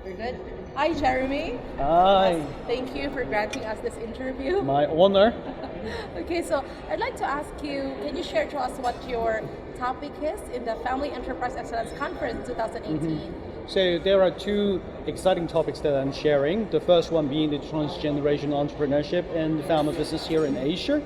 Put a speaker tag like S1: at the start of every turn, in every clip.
S1: We're good. Hi, Jeremy.
S2: Hi.
S1: Yes, thank you for granting us this interview.
S2: My honor.
S1: Okay, so I'd like to ask you, can you share to us what your topic is in the Family Enterprise Excellence Conference 2018?
S2: So there are two exciting topics that I'm sharing. The first one being the transgenerational entrepreneurship and the family business here in Asia.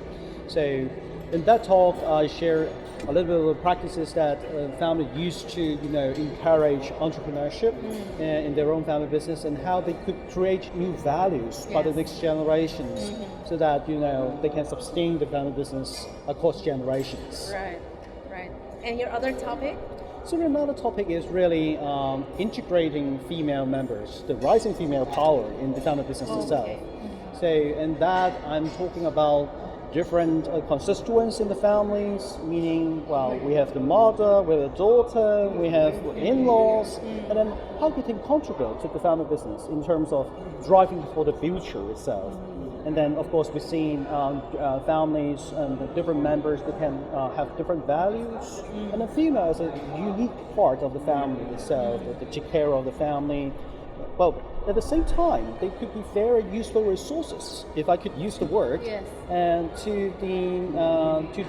S2: So in that talk, I share a little bit of the practices that family used to, encourage entrepreneurship in their own family business, and how they could create new values for the next generations, so that they can sustain the family business across generations.
S1: Right, right. And your other topic?
S2: So another topic is really integrating female members, the rising female power in the family business itself. So in that, I'm talking about different constituents in the families, meaning, we have the mother, we have the daughter, we have in-laws, and then how we can contribute to the family business in terms of driving for the future itself. And then, of course, we've seen families and the different members that can have different values. And the female is a unique part of the family itself, that they take care of the family. But at the same time, they could be very useful resources, if I could use the word, and to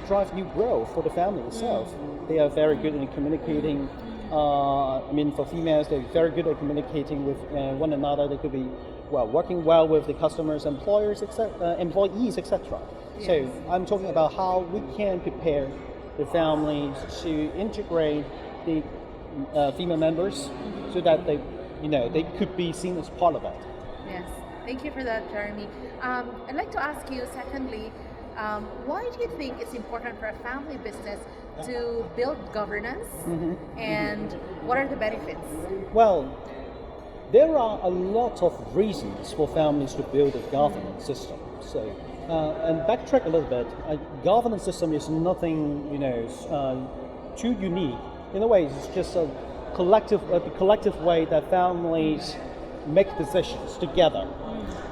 S2: drive new growth for the family itself. They are very good in communicating. For females, they're very good at communicating with one another. They could be working well with the customers, employers, employees, etc. So I'm talking about how we can prepare the families to integrate the female members, so that they could be seen as part of it.
S1: Yes, thank you for that, Jeremy. I'd like to ask you, secondly, why do you think it's important for a family business to build governance, and what are the benefits?
S2: Well, there are a lot of reasons for families to build a governance system. So, and backtrack a little bit, a governance system is nothing, too unique. In a way, it's just the collective way that families make decisions together.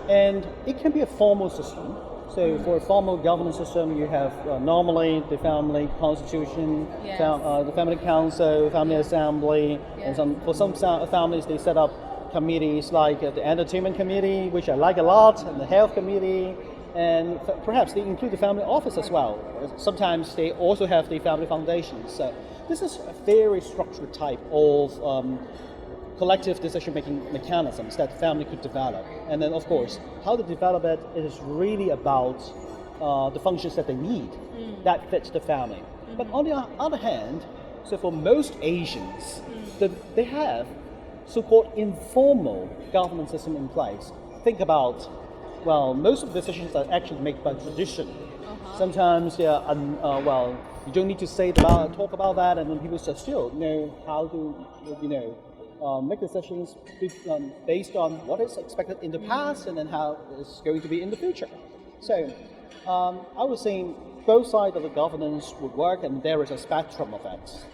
S2: And it can be a formal system. So for a formal governance system, you have normally the family constitution, the family council, family assembly, and for some families they set up committees like the entertainment committee, which I like a lot, and the health committee, and perhaps they include the family office as well. Sometimes they also have the family foundation. So this is a very structured type of collective decision-making mechanisms that family could develop. And then, of course, how to develop it is really about the functions that they need that fits the family. But on the other hand, so for most Asians, they have so-called informal governance system in place. Think about, most of the decisions are actually made by tradition. Sometimes, you don't need to talk about that, and then people still know how to, make decisions based on what is expected in the past, and then how it's going to be in the future. So, I was saying both sides of the governance would work, and there is a spectrum of it.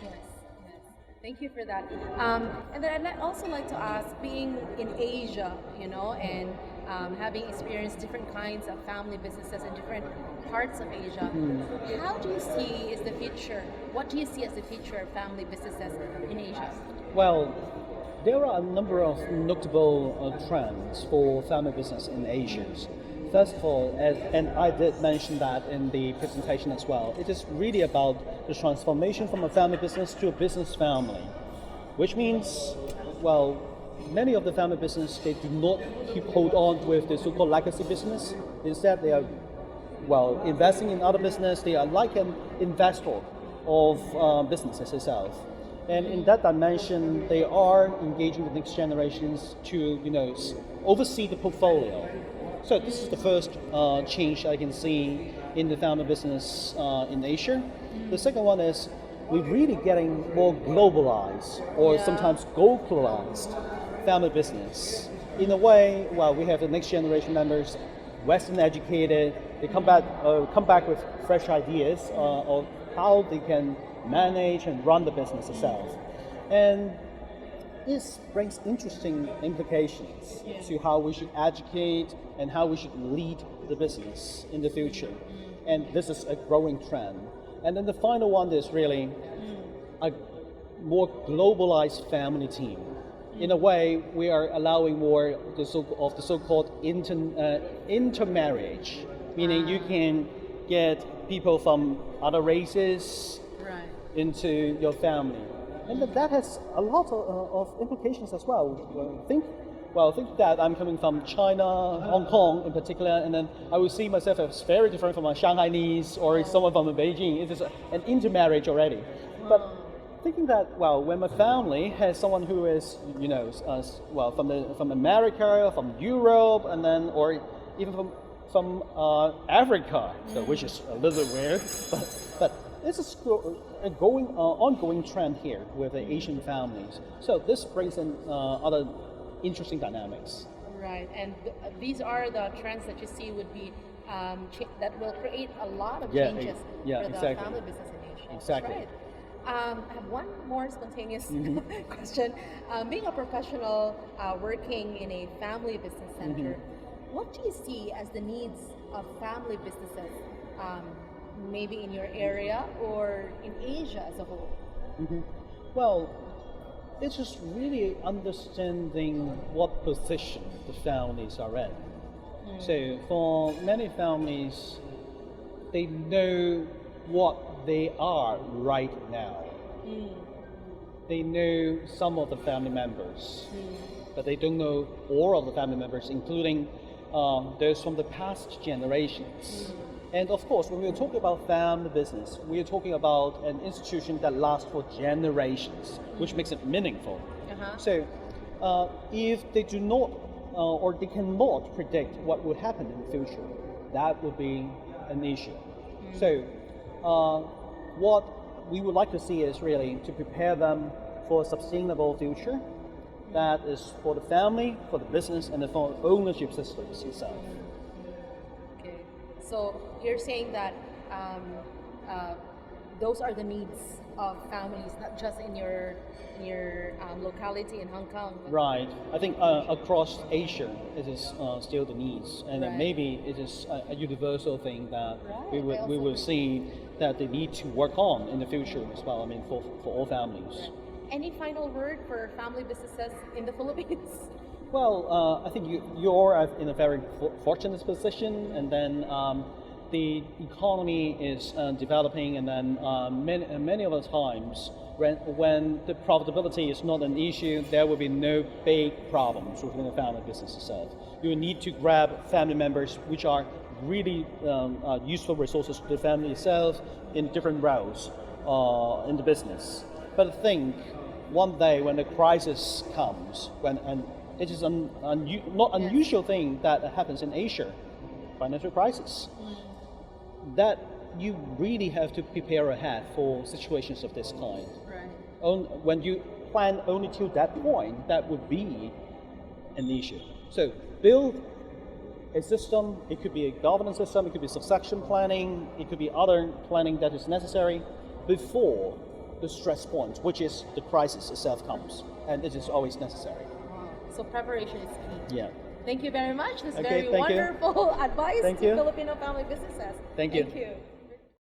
S1: Thank you for that. And then I'd also like to ask, being in Asia, and having experienced different kinds of family businesses in different parts of Asia, how do you see is the future? What do you see as the future of family businesses in Asia?
S2: Well, there are a number of notable trends for family business in Asia. First of all, and I did mention that in the presentation as well, it is really about the transformation from a family business to a business family, which means, many of the family business, they do not hold on with the so-called legacy business. Instead, they are, investing in other business. They are like an investor of businesses itself. And in that dimension, they are engaging the next generations to, oversee the portfolio. So this is the first change I can see in the family business in Asia. The second one is we're really getting more globalized, or sometimes globalized family business. In a way, we have the next generation members, Western educated. They come back with fresh ideas of how they can manage and run the business itself. And this brings interesting implications to how we should educate and how we should lead the business in the future. And this is a growing trend. And then the final one is really a more globalized family team. In a way, we are allowing more of the so-called intermarriage, meaning you can get people from other races
S1: Right.
S2: into your family, and that has a lot of implications as well. Think that I'm coming from China, Hong Kong in particular, and then I will see myself as very different from a Shanghainese or someone from Beijing. It is an intermarriage already. But thinking that, well, when my family has someone who is, from America, from Europe, and then, or even from Africa, so which is a little bit weird, but this is a ongoing trend here with the Asian families. So this brings in other interesting dynamics.
S1: Right, and these are the trends that you see would be that will create a lot of changes for the
S2: exactly.
S1: family business in Asia.
S2: Exactly.
S1: Right. I have one more spontaneous question. Being a professional working in a family business center, what do you see as the needs of family businesses, maybe in your area or in Asia as a whole?
S2: Well, it's just really understanding what position the families are in. So for many families, they know what they are right now. They know some of the family members, but they don't know all of the family members, including those from the past generations. And of course, when we're talking about family business, we are talking about an institution that lasts for generations, which makes it meaningful. So if they do not, or they cannot predict what will happen in the future, that would be an issue. So what we would like to see is really to prepare them for a sustainable future that is for the family, for the business, and for ownership systems itself.
S1: Okay, so you're saying that those are the needs of families, not just in your locality in Hong Kong.
S2: Right. I think across Asia, it is still the needs, and
S1: Right.
S2: maybe it is a universal thing that we
S1: Right,
S2: will see that they need to work on in the future as well. I mean, for all families.
S1: Any final word for family businesses in the Philippines?
S2: Well, I think you're in a very fortunate position, and then the economy is developing, and then many of the times when the profitability is not an issue, there will be no big problems within the family business itself. You need to grab family members which are really useful resources to the family itself in different roles in the business. But I think one day when the crisis comes, and it is not unusual thing that happens in Asia, financial crisis, that you really have to prepare ahead for situations of this kind.
S1: Right.
S2: When you plan only to that point, that would be an issue. So build a system. It could be a governance system, it could be succession planning, it could be other planning that is necessary before the stress point, which is the crisis itself comes, and it is always necessary.
S1: Wow. So preparation is key.
S2: Yeah.
S1: Thank you very much. This
S2: Okay,
S1: very
S2: thank you.
S1: wonderful advice
S2: Thank
S1: to
S2: you.
S1: Filipino family businesses.
S2: Thank you.
S1: Thank you.